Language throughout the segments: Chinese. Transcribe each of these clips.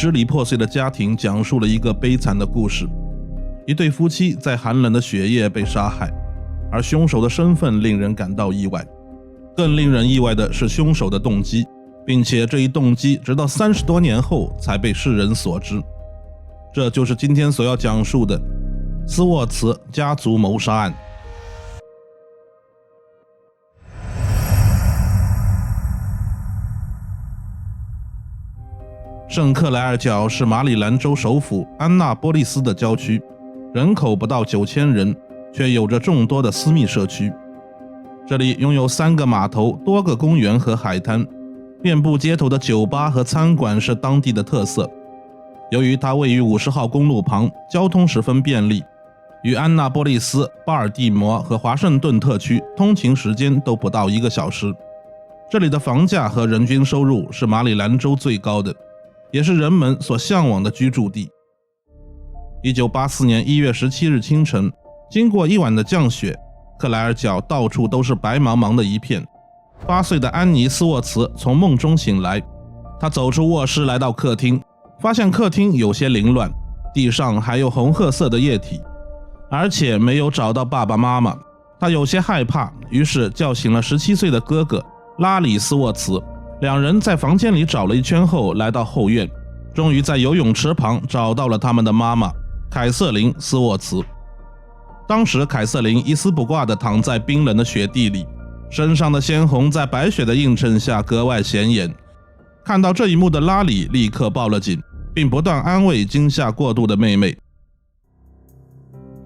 支离破碎的家庭讲述了一个悲惨的故事。一对夫妻在寒冷的雪夜被杀害，而凶手的身份令人感到意外。更令人意外的是凶手的动机，并且这一动机直到30多年后才被世人所知。这就是今天所要讲述的斯沃茨家族谋杀案。圣克莱尔角是马里兰州首府安纳波利斯的郊区，人口不到9000人，却有着众多的私密社区。这里拥有3个码头、多个公园和海滩，遍布街头的酒吧和餐馆是当地的特色。由于它位于50号公路旁，交通十分便利，与安纳波利斯、巴尔的摩和华盛顿特区通勤时间都不到1个小时。这里的房价和人均收入是马里兰州最高的，也是人们所向往的居住地。1984年1月17日清晨，经过一晚的降雪，克莱尔角到处都是白茫茫的一片。8岁的安妮·斯沃茨从梦中醒来，她走出卧室来到客厅，发现客厅有些凌乱，地上还有红褐色的液体，而且没有找到爸爸妈妈。她有些害怕，于是叫醒了17岁的哥哥拉里·斯沃茨。两人在房间里找了一圈后来到后院，终于在游泳池旁找到了他们的妈妈凯瑟琳·斯沃茨。当时凯瑟琳一丝不挂地躺在冰冷的雪地里，身上的鲜红在白雪的映衬下格外显眼。看到这一幕的拉里立刻报了警，并不断安慰惊吓过度的妹妹。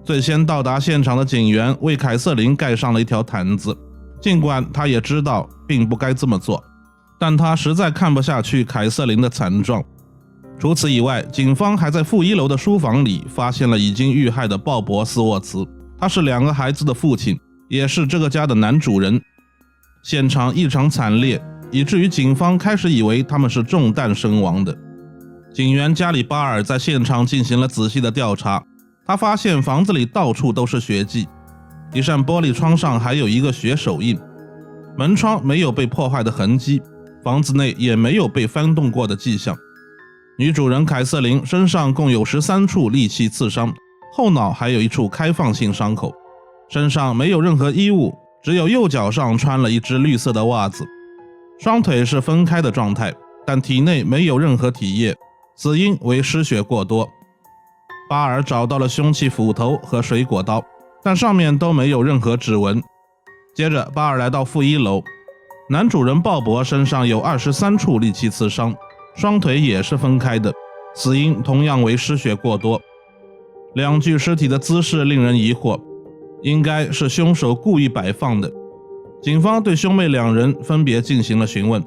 最先到达现场的警员为凯瑟琳盖上了一条毯子，尽管他也知道并不该这么做，但他实在看不下去凯瑟琳的惨状。除此以外，警方还在负1楼的书房里发现了已经遇害的鲍勃·斯沃茨，他是2个孩子的父亲，也是这个家的男主人。现场异常惨烈，以至于警方开始以为他们是中弹身亡的。警员加里巴尔在现场进行了仔细的调查，他发现房子里到处都是血迹，一扇玻璃窗上还有一个血手印，门窗没有被破坏的痕迹，房子内也没有被翻动过的迹象。女主人凯瑟琳身上共有13处利器刺伤，后脑还有1处开放性伤口，身上没有任何衣物，只有右脚上穿了一只绿色的袜子，双腿是分开的状态，但体内没有任何体液，死因为失血过多。巴尔找到了凶器斧头和水果刀，但上面都没有任何指纹。接着巴尔来到负1楼，男主人鲍勃身上有23处利器刺伤，双腿也是分开的，死因同样为失血过多。2具尸体的姿势令人疑惑，应该是凶手故意摆放的。警方对兄妹2人分别进行了询问。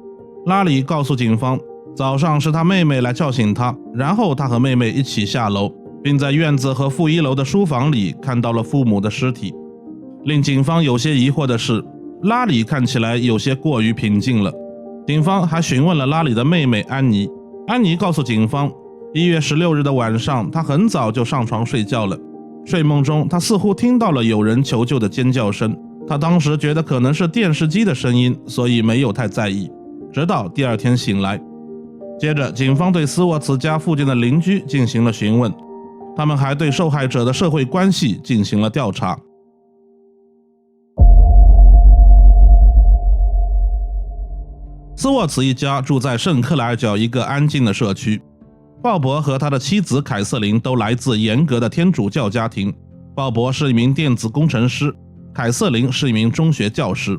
拉里告诉警方，早上是他妹妹来叫醒他，然后他和妹妹一起下楼，并在院子和负1楼的书房里看到了父母的尸体。令警方有些疑惑的是，拉里看起来有些过于平静了。警方还询问了拉里的妹妹安妮，安妮告诉警方，1月16日的晚上，她很早就上床睡觉了。睡梦中，她似乎听到了有人求救的尖叫声，她当时觉得可能是电视机的声音，所以没有太在意，直到第2天醒来。接着，警方对斯沃茨家附近的邻居进行了询问，他们还对受害者的社会关系进行了调查。斯沃茨一家住在圣克莱尔角一个安静的社区。鲍勃和他的妻子凯瑟琳都来自严格的天主教家庭，鲍勃是一名电子工程师，凯瑟琳是一名中学教师。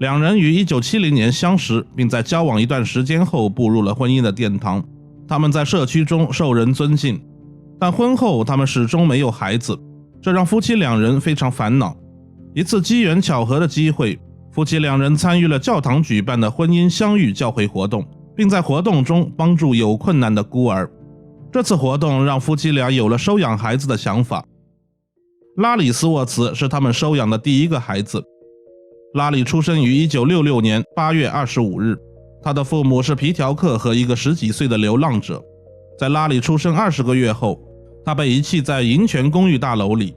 2人于1970年相识，并在交往一段时间后步入了婚姻的殿堂。他们在社区中受人尊敬，但婚后他们始终没有孩子，这让夫妻2人非常烦恼。一次机缘巧合的机会，夫妻2人参与了教堂举办的婚姻相遇教会活动，并在活动中帮助有困难的孤儿。这次活动让夫妻俩有了收养孩子的想法。拉里·斯沃茨是他们收养的第1个孩子。拉里出生于1966年8月25日，他的父母是皮条客和一个10几岁的流浪者。在拉里出生20个月后，他被遗弃在银泉公寓大楼里，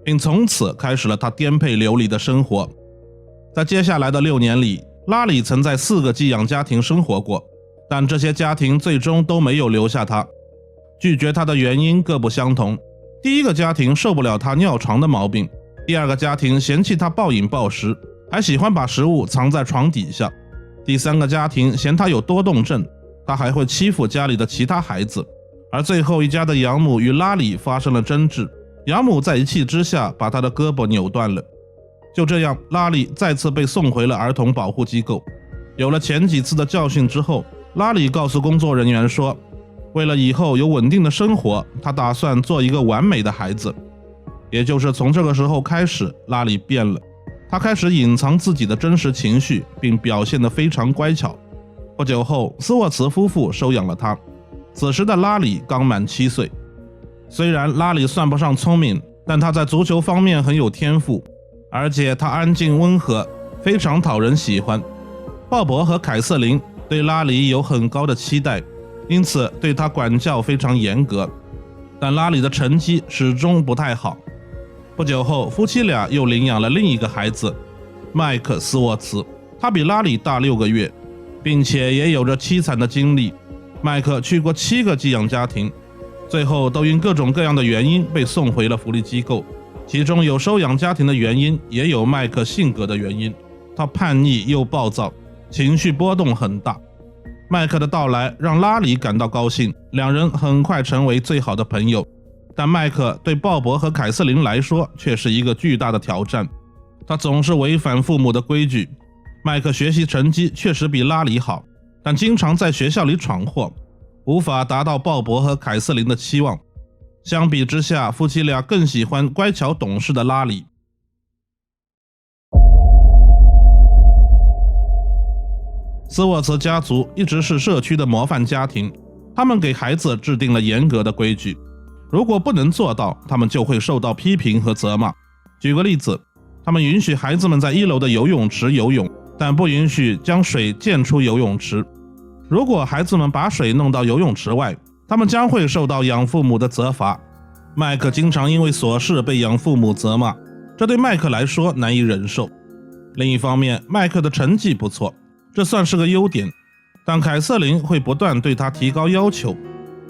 并从此开始了他颠沛流离的生活。在接下来的6年里，拉里曾在4个寄养家庭生活过，但这些家庭最终都没有留下他。拒绝他的原因各不相同，第一个家庭受不了他尿床的毛病，第二个家庭嫌弃他暴饮暴食，还喜欢把食物藏在床底下，第三个家庭嫌他有多动症，他还会欺负家里的其他孩子。而最后一家的养母与拉里发生了争执，养母在一气之下把他的胳膊扭断了。就这样，拉里再次被送回了儿童保护机构。有了前几次的教训之后，拉里告诉工作人员说，为了以后有稳定的生活，他打算做一个完美的孩子。也就是从这个时候开始，拉里变了，他开始隐藏自己的真实情绪，并表现得非常乖巧。不久后，斯沃茨夫妇收养了他。此时的拉里刚满7岁。虽然拉里算不上聪明，但他在足球方面很有天赋，而且他安静温和，非常讨人喜欢。鲍勃和凯瑟琳对拉里有很高的期待，因此对他管教非常严格。但拉里的成绩始终不太好。不久后，夫妻俩又领养了另一个孩子，麦克斯沃茨。他比拉里大6个月，并且也有着凄惨的经历。麦克去过7个寄养家庭，最后都因各种各样的原因被送回了福利机构，其中有收养家庭的原因，也有麦克性格的原因。他叛逆又暴躁，情绪波动很大。麦克的到来让拉里感到高兴，两人很快成为最好的朋友。但麦克对鲍勃和凯瑟琳来说却是一个巨大的挑战，他总是违反父母的规矩。麦克学习成绩确实比拉里好，但经常在学校里闯祸，无法达到鲍勃和凯瑟琳的期望。相比之下，夫妻俩更喜欢乖巧懂事的拉里。斯沃茨家族一直是社区的模范家庭，他们给孩子制定了严格的规矩，如果不能做到，他们就会受到批评和责骂。举个例子，他们允许孩子们在1楼的游泳池游泳，但不允许将水溅出游泳池。如果孩子们把水弄到游泳池外，他们将会受到养父母的责罚。麦克经常因为琐事被养父母责骂，这对麦克来说难以忍受。另一方面，麦克的成绩不错，这算是个优点，但凯瑟琳会不断对他提高要求。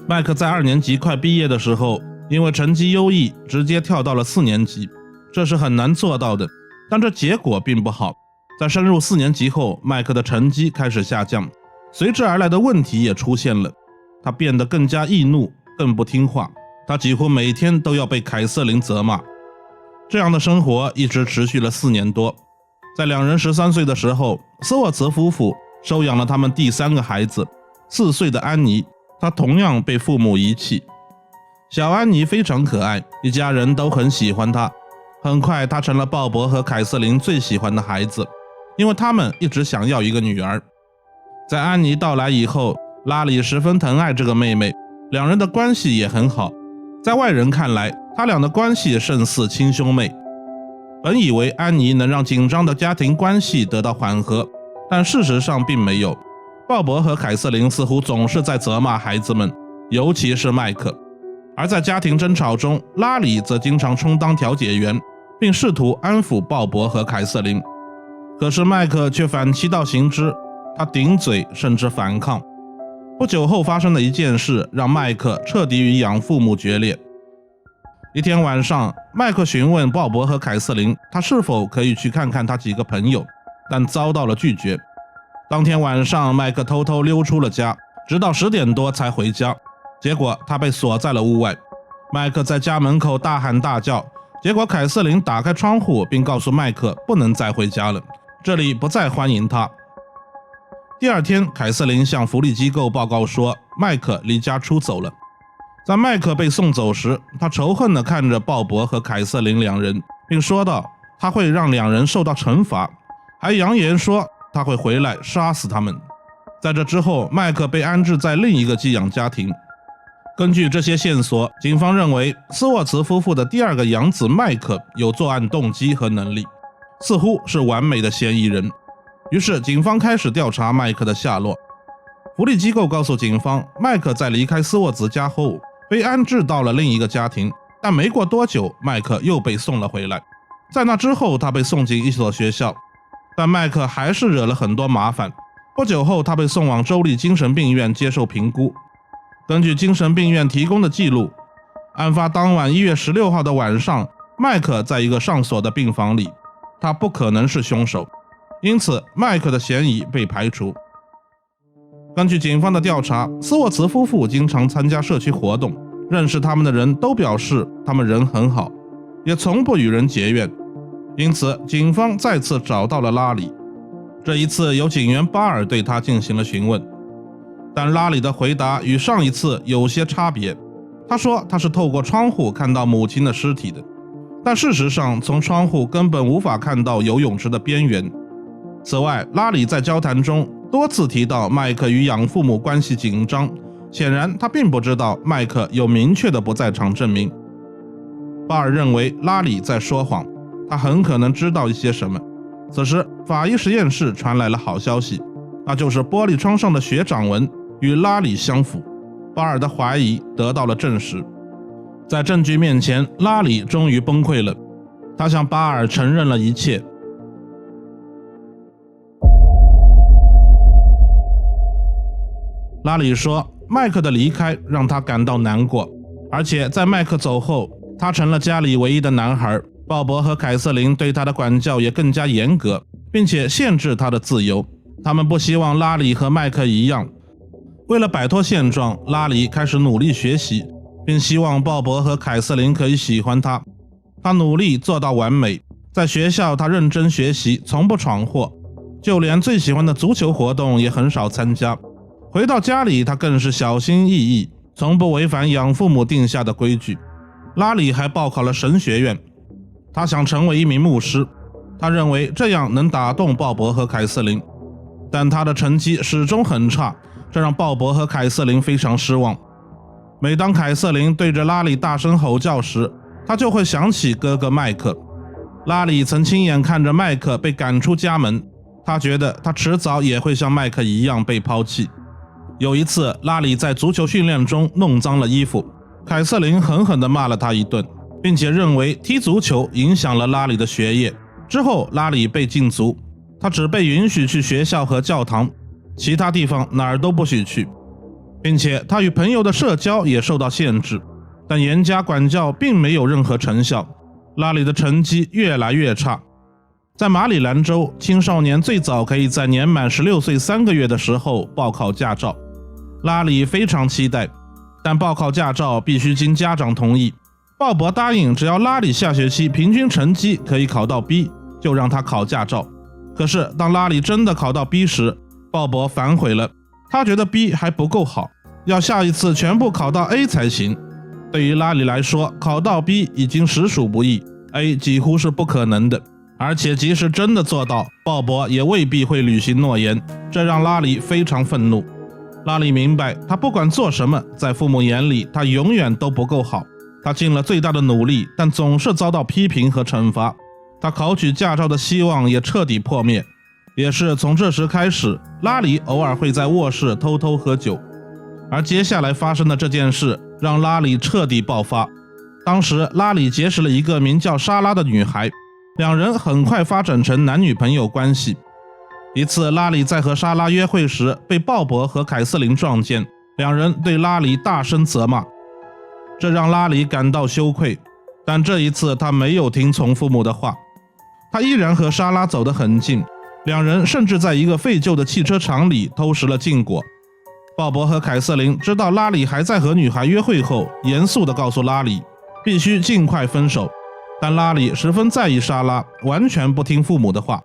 麦克在2年级快毕业的时候，因为成绩优异，直接跳到了4年级，这是很难做到的，但这结果并不好。在升入4年级后，麦克的成绩开始下降，随之而来的问题也出现了，他变得更加易怒，更不听话，他几乎每天都要被凯瑟琳责骂。这样的生活一直持续了4年多。在两人13岁的时候，斯沃茨夫妇收养了他们第3个孩子，4岁的安妮，她同样被父母遗弃。小安妮非常可爱，一家人都很喜欢她。很快，她成了鲍勃和凯瑟琳最喜欢的孩子，因为他们一直想要一个女儿。在安妮到来以后，拉里十分疼爱这个妹妹，两人的关系也很好。在外人看来，他俩的关系胜似亲兄妹。本以为安妮能让紧张的家庭关系得到缓和，但事实上并没有。鲍勃和凯瑟琳似乎总是在责骂孩子们，尤其是麦克。而在家庭争吵中，拉里则经常充当调解员，并试图安抚鲍勃和凯瑟琳。可是麦克却反其道行之，他顶嘴甚至反抗。不久后发生的一件事让麦克彻底与养父母决裂。一天晚上，麦克询问鲍勃和凯瑟琳，他是否可以去看看他几个朋友，但遭到了拒绝。当天晚上，麦克偷偷溜出了家，直到10点多才回家，结果他被锁在了屋外。麦克在家门口大喊大叫，结果凯瑟琳打开窗户并告诉麦克不能再回家了，这里不再欢迎他。第二天，凯瑟琳向福利机构报告说麦克离家出走了。在麦克被送走时，他仇恨地看着鲍勃和凯瑟琳两人，并说道他会让两人受到惩罚，还扬言说他会回来杀死他们。在这之后，麦克被安置在另一个寄养家庭。根据这些线索，警方认为斯沃茨夫妇的第2个养子麦克有作案动机和能力，似乎是完美的嫌疑人。于是警方开始调查麦克的下落。福利机构告诉警方，麦克在离开斯沃茨家后被安置到了另一个家庭，但没过多久，麦克又被送了回来。在那之后，他被送进一所学校，但麦克还是惹了很多麻烦。不久后，他被送往州立精神病院接受评估。根据精神病院提供的记录，案发当晚1月16号的晚上，麦克在一个上锁的病房里，他不可能是凶手，因此麦克的嫌疑被排除。根据警方的调查，斯沃茨夫妇经常参加社区活动，认识他们的人都表示他们人很好，也从不与人结怨，因此警方再次找到了拉里。这一次由警员巴尔对他进行了询问，但拉里的回答与上一次有些差别。他说他是透过窗户看到母亲的尸体的，但事实上从窗户根本无法看到游泳池的边缘。此外，拉里在交谈中多次提到麦克与养父母关系紧张，显然他并不知道麦克有明确的不在场证明。巴尔认为拉里在说谎，他很可能知道一些什么。此时，法医实验室传来了好消息，那就是玻璃窗上的血掌纹与拉里相符。巴尔的怀疑得到了证实。在证据面前，拉里终于崩溃了，他向巴尔承认了一切。拉里说，麦克的离开让他感到难过，而且在麦克走后，他成了家里唯一的男孩。鲍勃和凯瑟琳对他的管教也更加严格，并且限制他的自由。他们不希望拉里和麦克一样。为了摆脱现状，拉里开始努力学习，并希望鲍勃和凯瑟琳可以喜欢他。他努力做到完美，在学校他认真学习，从不闯祸，就连最喜欢的足球活动也很少参加。回到家里，他更是小心翼翼，从不违反养父母定下的规矩。拉里还报考了神学院，他想成为一名牧师，他认为这样能打动鲍勃和凯瑟琳，但他的成绩始终很差，这让鲍勃和凯瑟琳非常失望。每当凯瑟琳对着拉里大声吼叫时，他就会想起哥哥麦克。拉里曾亲眼看着麦克被赶出家门，他觉得他迟早也会像麦克一样被抛弃。有一次，拉里在足球训练中弄脏了衣服，凯瑟琳狠狠地骂了他一顿，并且认为踢足球影响了拉里的学业。之后，拉里被禁足，他只被允许去学校和教堂，其他地方哪儿都不许去，并且他与朋友的社交也受到限制。但严加管教并没有任何成效，拉里的成绩越来越差。在马里兰州，青少年最早可以在年满16岁3个月的时候报考驾照。拉里非常期待，但报考驾照必须经家长同意。鲍勃答应，只要拉里下学期平均成绩可以考到 B， 就让他考驾照。可是当拉里真的考到 B 时，鲍勃反悔了，他觉得 B 还不够好，要下一次全部考到 A 才行。对于拉里来说，考到 B 已经实属不易， A 几乎是不可能的。而且即使真的做到，鲍勃也未必会履行诺言，这让拉里非常愤怒。拉里明白，他不管做什么，在父母眼里他永远都不够好。他尽了最大的努力，但总是遭到批评和惩罚。他考取驾照的希望也彻底破灭。也是从这时开始，拉里偶尔会在卧室偷偷喝酒。而接下来发生的这件事让拉里彻底爆发。当时拉里结识了一个名叫莎拉的女孩，两人很快发展成男女朋友关系。一次，拉里在和莎拉约会时被鲍勃和凯瑟琳撞见，两人对拉里大声责骂，这让拉里感到羞愧。但这一次他没有听从父母的话，他依然和莎拉走得很近，两人甚至在一个废旧的汽车厂里偷食了禁果。鲍勃和凯瑟琳知道拉里还在和女孩约会后，严肃地告诉拉里必须尽快分手，但拉里十分在意莎拉，完全不听父母的话。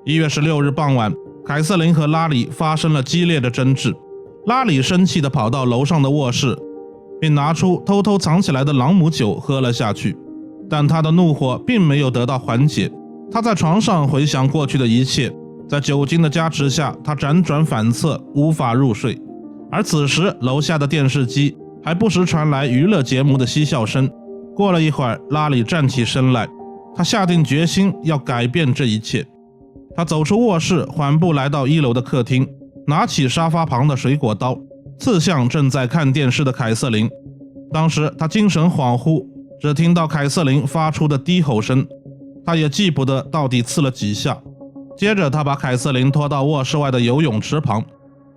1月16日傍晚，凯瑟琳和拉里发生了激烈的争执。拉里生气地跑到楼上的卧室，并拿出偷偷藏起来的朗姆酒喝了下去。但他的怒火并没有得到缓解，他在床上回想过去的一切，在酒精的加持下，他辗转反侧，无法入睡。而此时，楼下的电视机还不时传来娱乐节目的嬉笑声。过了一会儿，拉里站起身来，他下定决心要改变这一切。他走出卧室，缓步来到1楼的客厅，拿起沙发旁的水果刀，刺向正在看电视的凯瑟琳。当时他精神恍惚，只听到凯瑟琳发出的低吼声，他也记不得到底刺了几下。接着他把凯瑟琳拖到卧室外的游泳池旁，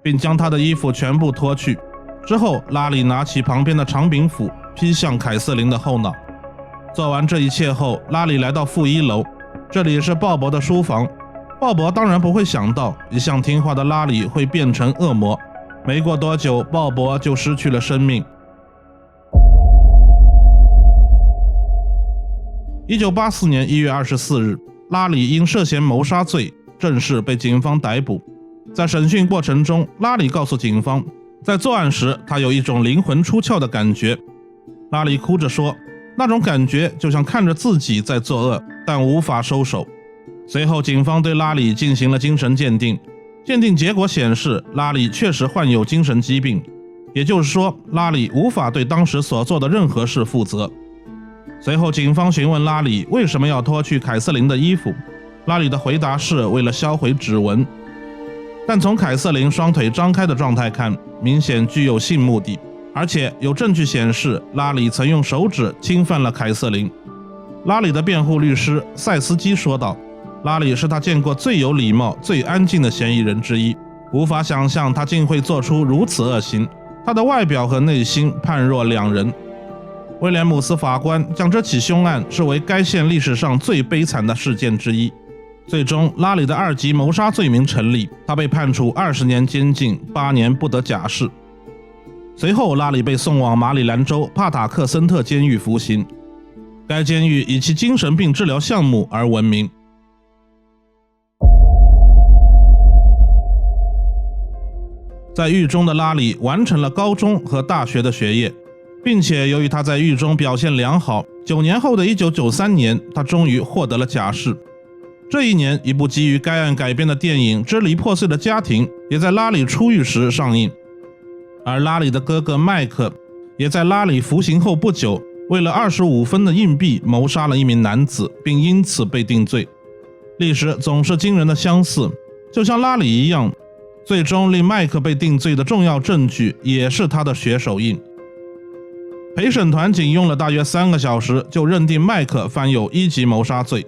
并将她的衣服全部脱去。之后拉里拿起旁边的长柄斧劈向凯瑟琳的后脑。做完这一切后，拉里来到负1楼，这里是鲍勃的书房。鲍勃当然不会想到一向听话的拉里会变成恶魔。没过多久，鲍勃就失去了生命。1984年1月24日，拉里因涉嫌谋杀罪正式被警方逮捕。在审讯过程中，拉里告诉警方，在作案时他有一种灵魂出窍的感觉。拉里哭着说，那种感觉就像看着自己在作恶，但无法收手。随后警方对拉里进行了精神鉴定，鉴定结果显示拉里确实患有精神疾病，也就是说拉里无法对当时所做的任何事负责。随后警方询问拉里为什么要脱去凯瑟琳的衣服，拉里的回答是为了销毁指纹。但从凯瑟琳双腿张开的状态看，明显具有性目的，而且有证据显示拉里曾用手指侵犯了凯瑟琳。拉里的辩护律师塞斯基说道，拉里是他见过最有礼貌、最安静的嫌疑人之一，无法想象他竟会做出如此恶行，他的外表和内心判若两人。威廉姆斯法官将这起凶案视为该县历史上最悲惨的事件之一。最终，拉里的2级谋杀罪名成立，他被判处20年监禁，8年不得假释。随后，拉里被送往马里兰州帕塔克森特监狱服刑。该监狱以其精神病治疗项目而闻名。在狱中的拉里完成了高中和大学的学业，并且由于他在狱中表现良好，9年后的1993年，他终于获得了假释。这一年，一部基于该案改编的电影《支离破碎的家庭》也在拉里出狱时上映，而拉里的哥哥麦克也在拉里服刑后不久，为了25分的硬币谋杀了一名男子，并因此被定罪。历史总是惊人的相似，就像拉里一样，最终令麦克被定罪的重要证据也是他的血手印。陪审团仅用了大约3个小时就认定麦克犯有1级谋杀罪，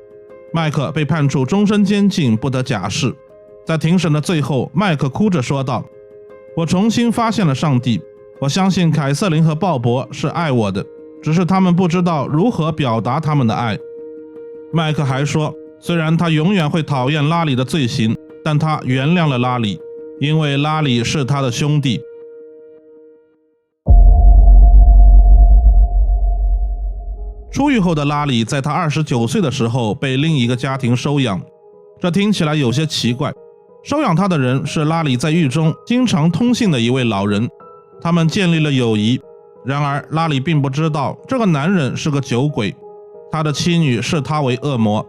麦克被判处终身监禁，不得假释。在庭审的最后，麦克哭着说道，我重新发现了上帝，我相信凯瑟琳和鲍勃是爱我的，只是他们不知道如何表达他们的爱。麦克还说，虽然他永远会讨厌拉里的罪行，但他原谅了拉里，因为拉里是他的兄弟。出狱后的拉里在他29岁的时候被另一个家庭收养，这听起来有些奇怪。收养他的人是拉里在狱中经常通信的一位老人，他们建立了友谊。然而拉里并不知道这个男人是个酒鬼，他的妻女视他为恶魔。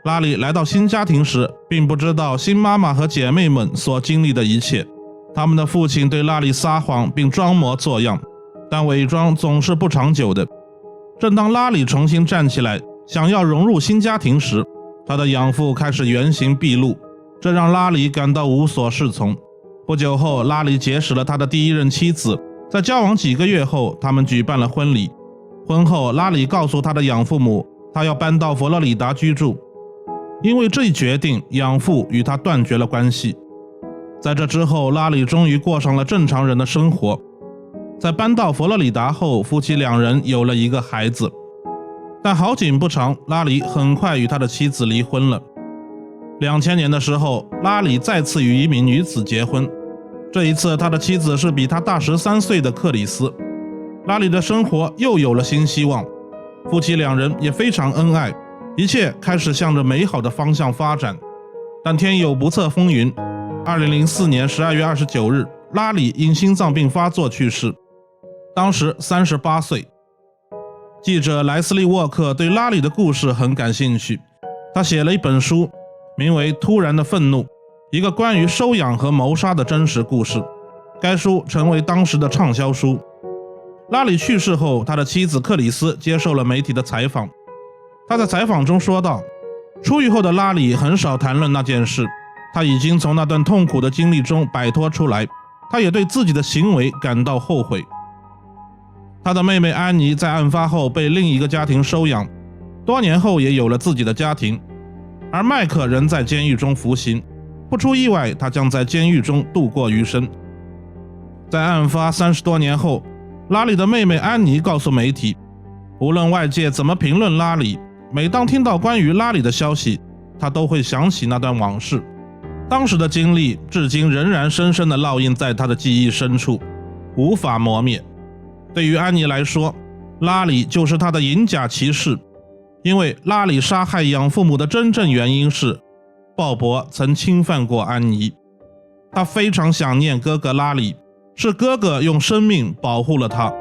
拉里来到新家庭时，并不知道新妈妈和姐妹们所经历的一切。他们的父亲对拉里撒谎并装模作样，但伪装总是不长久的。正当拉里重新站起来，想要融入新家庭时，他的养父开始原形毕露，这让拉里感到无所适从。不久后，拉里结识了他的第一任妻子，在交往几个月后，他们举办了婚礼。婚后，拉里告诉他的养父母，他要搬到佛罗里达居住。因为这一决定，养父与他断绝了关系。在这之后，拉里终于过上了正常人的生活。在搬到佛罗里达后，夫妻2人有了一个孩子。但好景不长，拉里很快与他的妻子离婚了。2000年的时候，拉里再次与一名女子结婚，这一次他的妻子是比他大13岁的克里斯。拉里的生活又有了新希望，夫妻2人也非常恩爱，一切开始向着美好的方向发展。但天有不测风云，2004年12月29日，拉里因心脏病发作去世，当时38岁。记者莱斯利·沃克对拉里的故事很感兴趣，他写了一本书，名为《突然的愤怒》，一个关于收养和谋杀的真实故事。该书成为当时的畅销书。拉里去世后，他的妻子克里斯接受了媒体的采访。他在采访中说道，出狱后的拉里很少谈论那件事，他已经从那段痛苦的经历中摆脱出来，他也对自己的行为感到后悔。他的妹妹安妮在案发后被另一个家庭收养，多年后也有了自己的家庭。而麦克仍在监狱中服刑，不出意外，他将在监狱中度过余生。在案发30多年后，拉里的妹妹安妮告诉媒体，无论外界怎么评论拉里，每当听到关于拉里的消息，她都会想起那段往事。当时的经历至今仍然深深地烙印在她的记忆深处，无法磨灭。对于安妮来说，拉里就是她的银甲骑士，因为拉里杀害养父母的真正原因是鲍勃曾侵犯过安妮。她非常想念哥哥拉里，是哥哥用生命保护了她。